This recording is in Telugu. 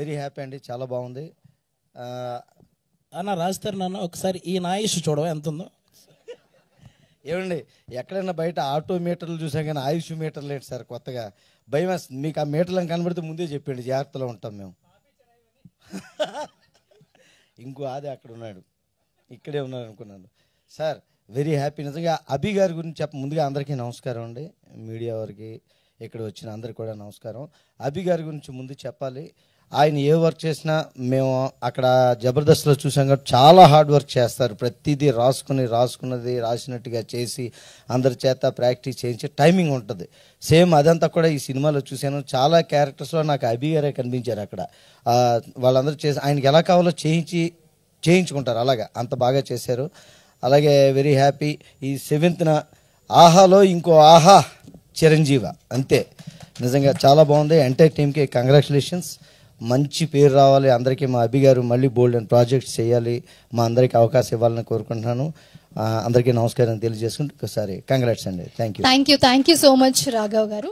వెరీ హ్యాపీ అండి, చాలా బాగుంది. అన్న రాస్తారు నాన్న ఒకసారి ఈ నాయుష్ చూడవా ఎంత ఉందో. ఏమండి ఎక్కడైనా బయట ఆటో మీటర్లు చూసాం కానీ ఆయుష్ మీటర్లు ఏంటి సార్ కొత్తగా? భయం వేస్తుంది. మీకు ఆ మీటర్లను కనబడితే ముందే చెప్పండి, జాగ్రత్తలో ఉంటాం మేము. ఇంకో అది అక్కడ ఉన్నాడు, ఇక్కడే ఉన్నాడు అనుకున్నాను. Sir very happy. నిజంగా అభి గారి గురించి ముందుగా అందరికీ నమస్కారం అండి, మీడియా వారికి ఇక్కడ వచ్చిన అందరికి కూడా నమస్కారం. అభి గారి గురించి ముందు చెప్పాలి. ఆయన ఏ వర్క్ చేసినా మేము అక్కడ జబర్దస్త్లో చూసాం కాబట్టి చాలా హార్డ్ వర్క్ చేస్తారు. ప్రతిదీ రాసుకున్నది రాసినట్టుగా చేసి అందరి చేత ప్రాక్టీస్ చేయించి టైమింగ్ ఉంటుంది. సేమ్ అదంతా కూడా ఈ సినిమాలో చూశాను. చాలా క్యారెక్టర్స్లో నాకు అభి గారే కనిపించారు అక్కడ. వాళ్ళందరూ చేసి ఆయనకి ఎలా కావాలో చేయించుకుంటారు, అలాగా అంత బాగా చేశారు. అలాగే వెరీ హ్యాపీ. ఈ 7th ఆహాలో ఇంకో ఆహా చిరంజీవ అంతే. నిజంగా చాలా బాగుంది. ఎంటైర్ టీమ్కి కంగ్రాచులేషన్స్. మంచి పేరు రావాలి అందరికీ. మా అభి గారు మళ్ళీ బోల్డ్ అండ్ ప్రాజెక్ట్స్ చేయాలి, మా అందరికీ అవకాశం ఇవ్వాలని కోరుకుంటున్నాను. అందరికీ నమస్కారం తెలియజేసుకుంటూ ఒకసారి కంగ్రాట్స్ అండి. Thank you so much Raghav గారు.